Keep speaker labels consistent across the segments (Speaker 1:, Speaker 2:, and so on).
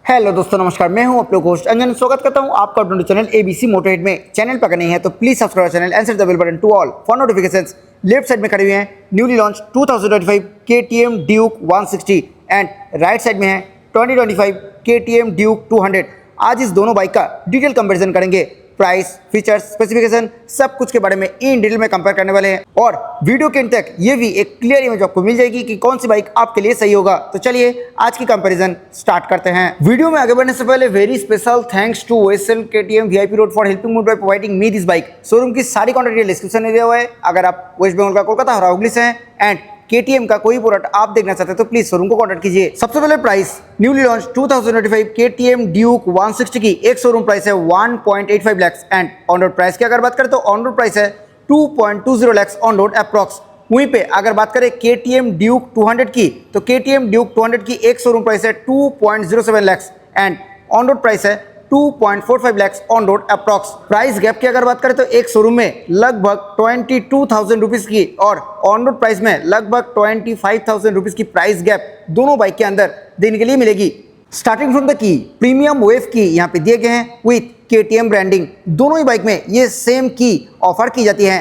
Speaker 1: Hello दोस्तों, नमस्कार। मैं हूं आप लोग होस्ट अंजन। स्वागत करता हूं आपका अपने चैनल एबीसी मोटरहेड में। चैनल पर नहीं है तो please subscribe channel and set the bell button to all for notifications. Left side में खड़ी हुई है newly launch 2025 KTM Duke 160 and right side में है 2025 केटीएम ड्यूक 200। आज इस दोनों बाइक का डिटेल कंपैरिजन करेंगे। प्राइस, फीचर्स, स्पेसिफिकेशन सब कुछ के बारे में इन डिटेल में कंपेयर करने वाले हैं और वीडियो के अंत तक ये भी एक क्लियर इमेज आपको मिल जाएगी कि कौन सी बाइक आपके लिए सही होगा। तो चलिए आज की कंपैरिजन स्टार्ट करते हैं। वीडियो में आगे बढ़ने से पहले very special thanks to OSL KTM VIP road for helping me by providing me this bike. Showroom की सारी कॉन्टैक्ट डिटेल डिस्क्रिप्शन में दिया हुआ है। अगर आप वेस्ट बंगाल का कोलकाता हरा हुगली से हैं एंड केटीएम का कोई प्रोडक्ट आप देखना चाहते हैं तो प्लीज शोरूम को कांटेक्ट कीजिए। सबसे पहले price, newly launch 2025 KTM Duke 160 की एक शोरूम प्राइस है 1.85 lakh and on road price की अगर बात करें तो ऑन रोड प्राइस है 2.20 लाख ऑन रोड अप्रॉक्स। वहीं पे अगर बात करें केटीएम ड्यूक 200 की तो केटीएम ड्यूक 200 की एक शोरूम प्राइस है 2.07 lakh and on road price है 2.45 lakh on road approx. Price gap की अगर बात करें तो एक शोरूम में लगभग 22,000 रुपीज की और ऑन रोड प्राइस में लगभग 25,000 रुपीज की प्राइस गैप दोनों बाइक के अंदर देने के लिए मिलेगी। Starting from the key premium wave की यहाँ पे दिए गए हैं विथ केटीएम ब्रांडिंग। दोनों ही बाइक में ये सेम की ऑफर की जाती है।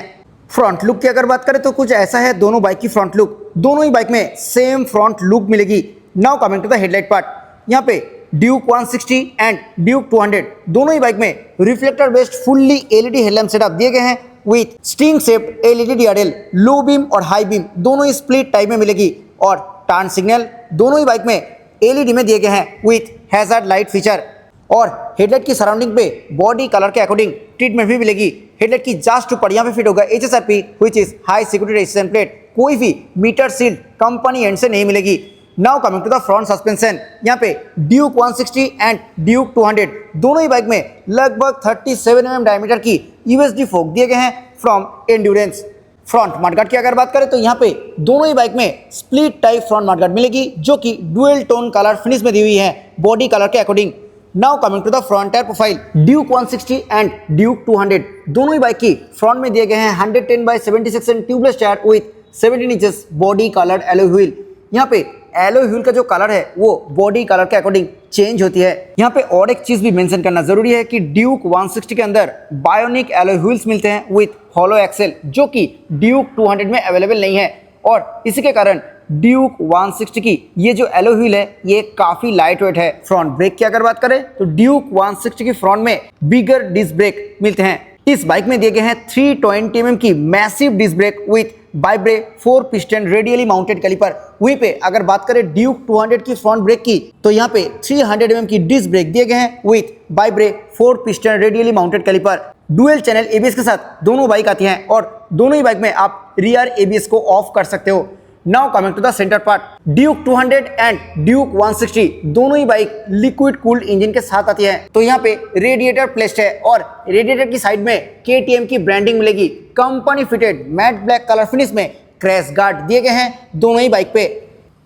Speaker 1: फ्रंट लुक की अगर बात करें तो कुछ ऐसा है दोनों बाइक की फ्रंट लुक। दोनों ही बाइक में सेम फ्रंट लुक मिलेगी। Now coming to the headlight part, यहाँ पे ड्यूक 160 एंड ड्यूक 200 दोनों ही बाइक में reflector based fully LED headlamp setup दिए गए हैं with sting shape LED DRL. Low beam और हाई बीम दोनों ही स्प्लिट टाइप में मिलेगी और टर्न सिग्नल दोनों ही बाइक में एलईडी में दिए गए हैं विथ हैजार्ड लाइट फीचर। और हेडलाइट की सराउंडिंग पे बॉडी कलर के अकॉर्डिंग ट्रीटमेंट भी मिलेगी। हेडलाइट की जस्ट ऊपर यहाँ पे फिट होगा HSRP which is high security resistant plate. कोई भी मीटर सील्ड कंपनी एंड से नहीं मिलेगी। Now coming to the front suspension, यहाँ पे ड्यूक 160 एंड ड्यूक 200 दोनों ही बाइक में लगभग 37 mm डायमीटर की यूएसडी फोक दिए गए हैं फ्रॉम एंड्योरेंस। फ्रंट मडगार्ड की अगर बात करें तो यहाँ पे दोनों ही बाइक में स्प्लिट टाइप फ्रंट मडगार्ड मिलेगी जो कि डुअल टोन कलर फिनिश में दी हुई है बॉडी कलर के according. Now coming to the front tyre profile, Duke 160 and Duke 200 दोनों ही बाइक की फ्रंट में दिए गए हैं 110/76 inch tubeless tyre with 17 inches body coloured alloy wheel. यहाँ पे एलॉय व्हील का जो कलर है वो बॉडी कलर के अकॉर्डिंग चेंज होती है। यहाँ पे और एक चीज भी मेंशन करना जरूरी है कि ड्यूक 160 के अंदर बायोनिक एलॉय व्हील्स मिलते हैं विथ हॉलो एक्सेल जो कि ड्यूक 200 में अवेलेबल नहीं है और इसी के कारण ड्यूक 160 की ये जो एलॉय व्हील है ये काफी लाइट वेट है। फ्रंट ब्रेक की अगर बात करें तो ड्यूक 160 की फ्रंट में बिगर डिस्क ब्रेक मिलते हैं। इस बाइक में दिए गए हैं 320 mm की massive disc brake with ByBre 4 piston radially mounted caliper. वहीं पे अगर बात करें ड्यूक 200 की फ्रंट ब्रेक की तो यहाँ पे 300 mm की डिस्क ब्रेक दिए गए हैं with ByBre 4 piston radially mounted caliper. Dual channel ABS के साथ दोनों बाइक आती हैं और दोनों ही बाइक में आप रियर एबीएस को ऑफ कर सकते हो। Now coming to the centre part, Duke 200 and Duke 160 दोनों ही बाइक लिक्विड कूल्ड इंजन के साथ आती है। तो यहाँ पे रेडिएटर प्लेस्ड है और रेडिएटर की साइड में केटीएम की ब्रांडिंग मिलेगी। Company fitted mat black colour finish में क्रैश गार्ड दिए गए हैं दोनों ही बाइक पे।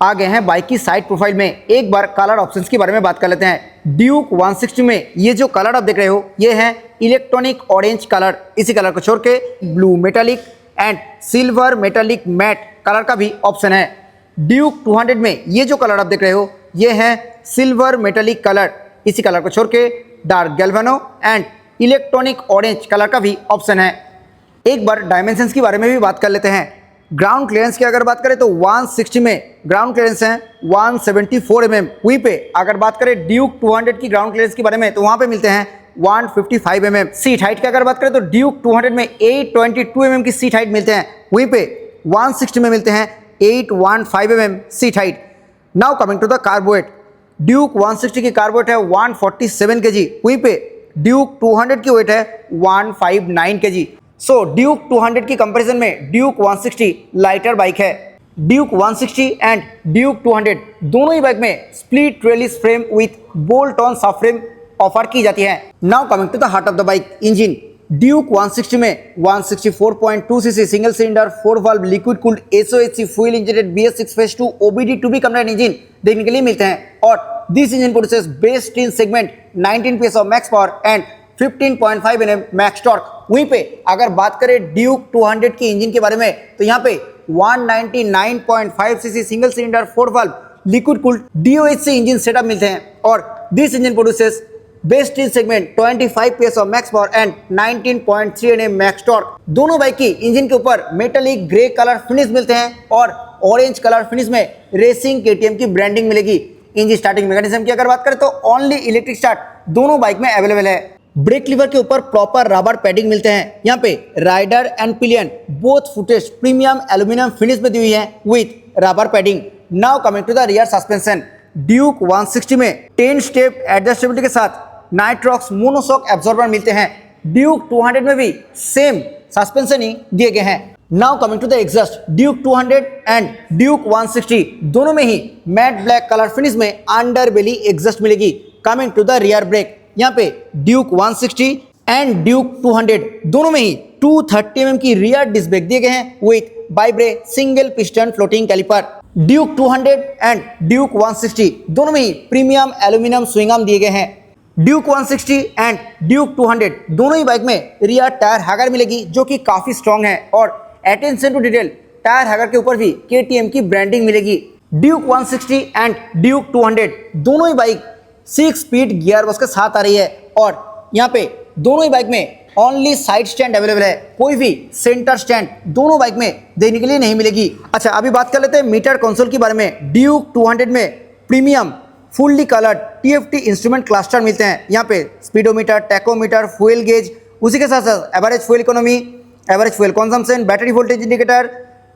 Speaker 1: आ गए हैं बाइक की साइड प्रोफाइल में। एक बार कलर ऑप्शंस के बारे में बात कर लेते हैं। ड्यूक 160 में ये जो कलर आप देख रहे हो ये है इलेक्ट्रॉनिक ऑरेंज कलर। इसी कलर को छोड़ के blue metallic and silver metallic matte colour का भी ऑप्शन है। ड्यूक 200 में ये जो कलर आप देख रहे हो ये है सिल्वर मेटालिक कलर। इसी कलर को छोड़ के dark galvano and electronic orange colour का भी ऑप्शन है। एक बार डायमेंशंस के बारे में भी बात कर लेते हैं। ग्राउंड क्लियरेंस की अगर बात करें तो 160 में ग्राउंड क्लियरेंस है 174 mm। वहीं पे अगर बात करें ड्यूक 200 की ग्राउंड क्लियरेंस के बारे में तो वहां पे मिलते हैं 155 mm। सीट हाइट की अगर बात करें तो ड्यूक 200 में 822 mm की सीट हाइट मिलते हैं। वहीं पे 160 में मिलते हैं 815 mm seat height. Now coming to the carbovate, Duke 160 की कार्बोवेट है 147 kg। वहीं पे ड्यूक 200 की वेट है 159 kg। सो ड्यूक 200 की कंपैरिजन में ड्यूक 160 लाइटर बाइक है। ड्यूक 160 एंड ड्यूक 200 दोनों ही बाइक में split trellis frame with bolt on sub frame offer की जाती है। Now coming to the heart of the bike, engine. Duke 160 में 164.2 CC single cylinder 4 valve liquid cooled SOHC fuel injected BS6 phase 2 OBD two B combined engine देखने के लिए मिलते हैं और this engine produces best in segment 19 PS of max power and 15.5 Nm max torque. वहीं पे अगर बात करें ड्यूक 200 की इंजन के बारे में तो यहाँ पे 199.5 CC single cylinder 4 valve liquid cooled DOHC engine setup मिलते हैं और this engine produces best in segment 25 PS of max power and 19.3 Nm max torque. दोनों बाइक की इंजन के ऊपर मेटालिक ग्रे कलर फिनिश मिलते हैं और ऑरेंज कलर फिनिश में रेसिंग KTM की ब्रांडिंग मिलेगी। इंजन स्टार्टिंग मैकेनिज्म की अगर बात करें तो ओनली इलेक्ट्रिक स्टार्ट दोनों बाइक में अवेलेबल है। ब्रेक लीवर के ऊपर प्रॉपर रबर पैडिंग मिलते हैं। यहाँ पे rider and pillion both footage premium aluminium finish में दी हुई है with rubber padding. Now coming to the rear suspension, Duke 160 में 10 स्टेप एडजस्टेबिलिटी के साथ नाइट्रॉक्स मोनोशॉक एब्जॉर्बर मिलते हैं। ड्यूक 200 में भी सेम सस्पेंशन ही दिए गए हैं। Now coming to the exhaust, Duke 200 and Duke 160 दोनों में ही मैट ब्लैक कलर फिनिश में अंडर बेली एग्जॉस्ट मिलेगी। Coming to the rear brake, यहाँ पे ड्यूक 160 एंड ड्यूक 200 दोनों में ही 230 mm की रियर डिस्क ब्रेक दिए गए हैं with ByBre single piston floating caliper. Duke 200 and Duke 160 दोनों में ही प्रीमियम एल्यूमिनियम स्विंग आर्म दिए गए हैं। ड्यूक 160 एंड ड्यूक 200 दोनों ही बाइक में रियर टायर हैगर मिलेगी जो कि काफी स्ट्रॉन्ग है और attention to detail tyre hugger के ऊपर भी KTM की ब्रांडिंग मिलेगी। ड्यूक 160 एंड ड्यूक 200 दोनों ही बाइक 6 स्पीड गियर बॉक्स के साथ आ रही है और यहाँ पे दोनों ही बाइक में ओनली साइड स्टैंड अवेलेबल है, कोई भी सेंटर स्टैंड दोनों बाइक में देने के लिए नहीं मिलेगी। अच्छा, अभी बात कर लेते हैं मीटर कंसोल के बारे में। ड्यूक 200 में premium fully coloured TFT instrument cluster मिलते हैं। यहाँ पे स्पीडोमीटर, टैकोमीटर, फ्यूल गेज, उसी के साथ साथ average fuel economy, average fuel consumption, battery voltage indicator,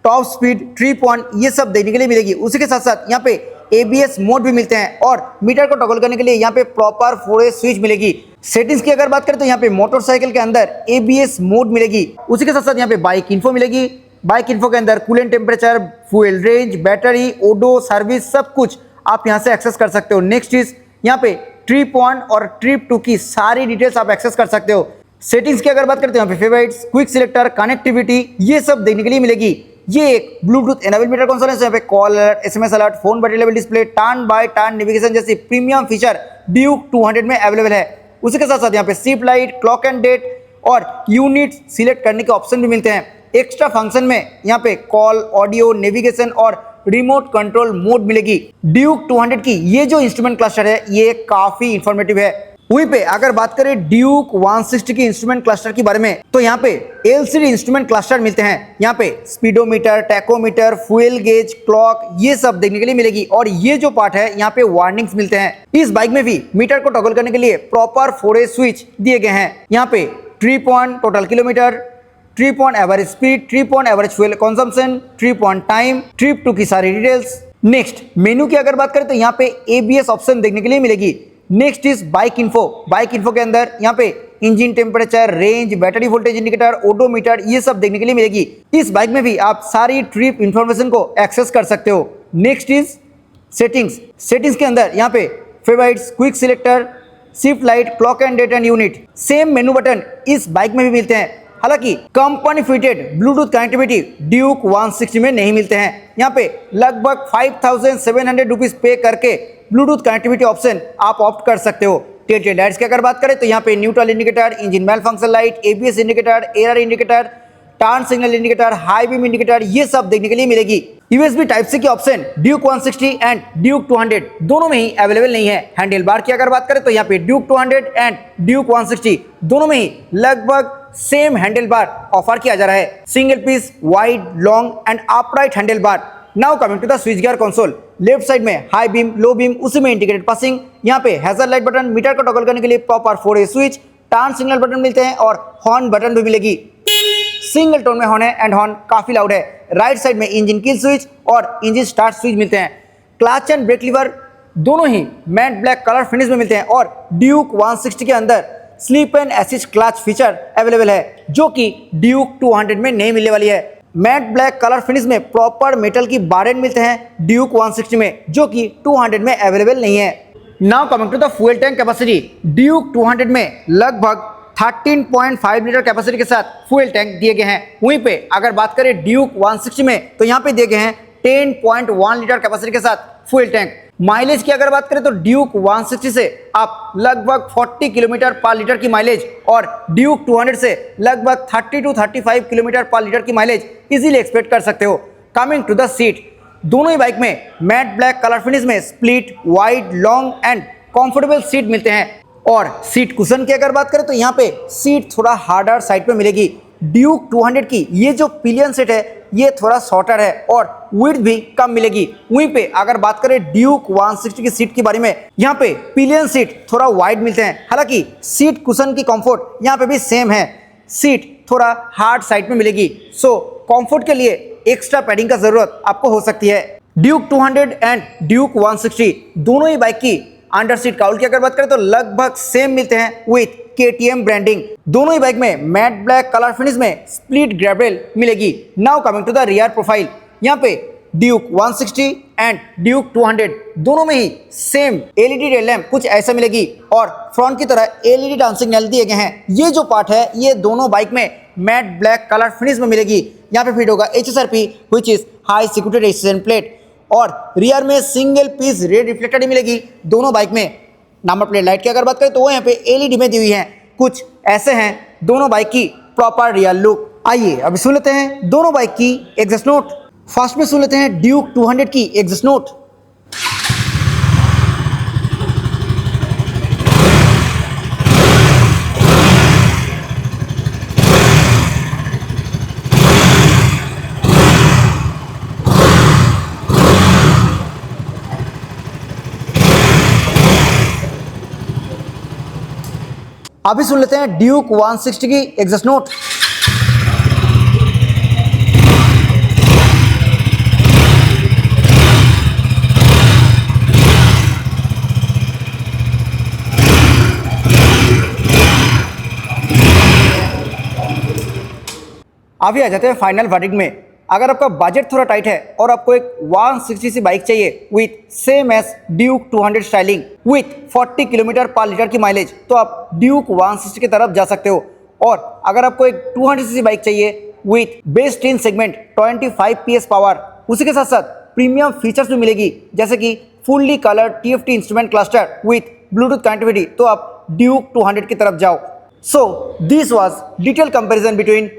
Speaker 1: top speed, trip on, ये सब देखने के लिए मिलेगी। उसी के साथ साथ यहाँ पे ABS मोड भी मिलते हैं और मीटर को टॉगल करने के लिए यहाँ पे प्रॉपर 4A स्विच मिलेगी। सेटिंग्स की अगर बात करें तो यहाँ पे मोटरसाइकिल के अंदर ABS मोड मिलेगी। उसी के साथ साथ यहाँ पे बाइक इन्फो मिलेगी। बाइक इन्फो के अंदर coolant temperature, fuel range, battery, odo, service सब कुछ आप यहाँ से एक्सेस कर सकते हो। नेक्स्ट चीज यहाँ पे ट्रिप ऑन और ट्रिप टू की सारी डिटेल्स आप एक्सेस कर सकते हो। सेटिंग्स की अगर बात करते हैं यहाँ पे फेवरेट्स, क्विक सिलेक्टर, कनेक्टिविटी, ये सब देखने के लिए मिलेगी। ये एक ब्लूटूथ एनेबल मीटर कंसोल है, यहाँ पे call alert, SMS alert, phone battery level display, turn by turn navigation जैसी प्रीमियम फीचर ड्यूक 200 में अवेलेबल है। उसी के साथ साथ यहाँ पे seat light, clock and date और यूनिट सिलेक्ट करने के ऑप्शन भी मिलते हैं। एक्स्ट्रा फंक्शन में यहाँ पे कॉल, ऑडियो, नेविगेशन और रिमोट कंट्रोल मोड मिलेगी। ड्यूक 200 की ये जो इंस्ट्रूमेंट क्लस्टर है ये काफी इंफॉर्मेटिव है। वहीं पे अगर बात करें ड्यूक 160 की इंस्ट्रूमेंट क्लस्टर के बारे में तो यहाँ पे LCD इंस्ट्रूमेंट क्लस्टर मिलते हैं। यहाँ पे speedometer, tachometer, fuel gauge, clock, ये सब देखने के लिए मिलेगी और ये जो पार्ट है यहाँ पे वार्निंग्स मिलते हैं। इस बाइक में भी मीटर को टॉगल करने के लिए प्रॉपर 4A स्विच दिए गए हैं। यहाँ पे trip one total kilometre, trip one average speed, trip one average fuel consumption, trip one time, trip two की सारी डिटेल्स। नेक्स्ट मेनू की अगर बात करें तो यहाँ पे ABS ऑप्शन देखने के लिए मिलेगी। Next is bike info. Bike info के अंदर यहाँ पे engine temperature, range, battery voltage indicator, odometer, ये सब देखने के लिए मिलेगी। इस बाइक में भी आप सारी ट्रिप इंफॉर्मेशन को एक्सेस कर सकते हो। Next is settings. सेटिंग्स के अंदर यहाँ पे favourites, quick selector, shift light, clock and date and unit, same menu button इस बाइक में भी मिलते हैं। हालांकि company fitted Bluetooth connectivity Duke 160 में नहीं मिलते हैं। यहाँ पे लगभग 5700 रुपीज पे करके ब्लूटूथ कनेक्टिविटी ऑप्शन आप ऑप्ट कर सकते हो। टेल लाइट्स की अगर बात करें तो यहाँ पे neutral indicator, engine malfunction light, ABS indicator, error indicator, turn signal indicator, high beam indicator, ये सब देखने के लिए मिलेगी। USB टाइप C की ऑप्शन ड्यूक 160 एंड ड्यूक 200 दोनों में ही अवेलेबल नहीं है। हैंडल बार की अगर बात करें तो यहाँ पे ड्यूक 200 एंड ड्यूक 160 दोनों में ही लगभग सेम हैंडल बार ऑफर किया जा रहा है। Single piece, wide, long and upright handlebar. Now coming to the switch gear console. Left side में हाई बीम, लो बीम, उसी में इंडिकेटेड पासिंग। यहाँ पे हैजर्ड लाइट बटन, मीटर को टॉगल करने के लिए proper 4A switch, turn signal button मिलते हैं और हॉर्न बटन भी मिलेगी। सिंगल टोन में हॉर्न है एंड हॉर्न काफी लाउड है। राइट साइड में इंजन किल स्विच और इंजन स्टार्ट स्विच मिलते हैं। क्लच एंड ब्रेक लीवर दोनों ही मैट ब्लैक कलर फिनिश में मिलते हैं और ड्यूक 160 के अंदर sleep and assist clutch feature available है जो कि ड्यूक 200 में नहीं मिलने वाली है। मैट ब्लैक कलर फिनिश में प्रॉपर मेटल की बार एंड मिलते हैं ड्यूक 160 में जो कि 200 में अवेलेबल नहीं है। Now coming to the fuel tank capacity. Duke 200 में लगभग 13.5 लीटर कैपेसिटी के साथ फ्यूल टैंक दिए गए हैं। वहीं पे अगर बात करें ड्यूक 160 में तो यहाँ पे दिए गए हैं 10.1 लीटर कैपेसिटी के साथ फ्यूल टैंक। माइलेज की अगर बात करें तो ड्यूक 160 से आप लगभग 40 किलोमीटर पर लीटर की माइलेज और ड्यूक 200 से लगभग 30 to 35 किलोमीटर पर लीटर की माइलेज इजीली एक्सपेक्ट कर सकते हो। कमिंग टू द सीट, दोनों ही बाइक में मैट ब्लैक कलर फिनिश में split wide long and comfortable seat मिलते हैं। और सीट कुशन की अगर बात करें तो यहाँ पे सीट थोड़ा हार्डर साइड पे मिलेगी। ड्यूक 200 की ये जो पिलियन सीट है ये थोड़ा शॉर्टर है और विड्थ भी कम मिलेगी। वहीं पे अगर बात करें ड्यूक 160 की सीट के बारे में, यहाँ पे पिलियन सीट थोड़ा वाइड मिलते हैं। हालांकि सीट कुशन की कंफर्ट यहाँ पे भी सेम है, सीट थोड़ा हार्ड साइड में मिलेगी। सो कंफर्ट के लिए एक्स्ट्रा पैडिंग का जरूरत आपको हो सकती है। ड्यूक 200 एंड ड्यूक 160 दोनों ही बाइक की अंडर सीट काउल की अगर बात करें तो लगभग सेम मिलते हैं विथ KTM ब्रांडिंग। दोनों ही बाइक में मैट ब्लैक कलर फिनिश में स्प्लिट ग्रेबल मिलेगी। Now coming to the rear profile, यहाँ पे ड्यूक 160 एंड ड्यूक 200 दोनों में ही सेम LED टेल लैम्प कुछ ऐसा मिलेगी और फ्रंट की तरह LED डांसिंग नेल दिए गए हैं। ये जो पार्ट है ये दोनों बाइक में मैट ब्लैक कलर फिनिश में मिलेगी। यहाँ पे फिट होगा HSRP which is high security resistance plate और रियर में सिंगल पीस रेड रिफ्लेक्टर ही मिलेगी दोनों बाइक में। नंबर प्लेट लाइट की अगर बात करें तो वो यहाँ पे LED में दी हुई हैं। कुछ ऐसे हैं दोनों बाइक की प्रॉपर रियर लुक। आइए अभी सुन लेते हैं दोनों बाइक की एग्जॉस्ट नोट। फर्स्ट में सुन लेते हैं ड्यूक 200 की एग्जॉस्ट नोट। अभी सुन लेते हैं ड्यूक 160 की एग्जॉस्ट नोट। अभी आ जाते हैं फाइनल वर्डिक्ट में। अगर आपका बजट थोड़ा टाइट है और आपको एक 160 सी बाइक चाहिए with same S Duke 200 styling with 40 kilometre पर लीटर की माइलेज, तो आप ड्यूक 160 की तरफ जा सकते हो। और अगर आपको एक 200 सी बाइक चाहिए with best in segment 25 PS power, उसी के साथ साथ प्रीमियम फीचर्स भी मिलेगी जैसे कि fully colour TFT instrument cluster with Bluetooth connectivity, तो आप ड्यूक 200 की तरफ जाओ। So this was detail comparison between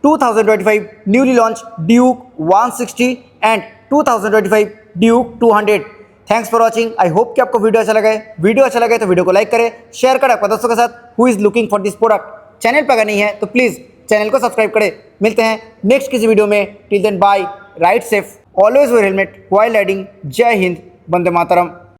Speaker 1: 2025 newly launched Duke 160 and 2025 Duke 200। Thanks for watching. I hope कि आपको वीडियो अच्छा लगा है। वीडियो अच्छा लगा है तो वीडियो को लाइक करें, शेयर करें आपके दोस्तों के साथ who is looking for this product. Channel पर अगर नहीं है तो प्लीज़ चैनल को सब्सक्राइब करें। मिलते हैं नेक्स्ट किसी वीडियो में। Till then bye, ride safe, always wear helmet while riding. जय हिंद, वंदे मातरम।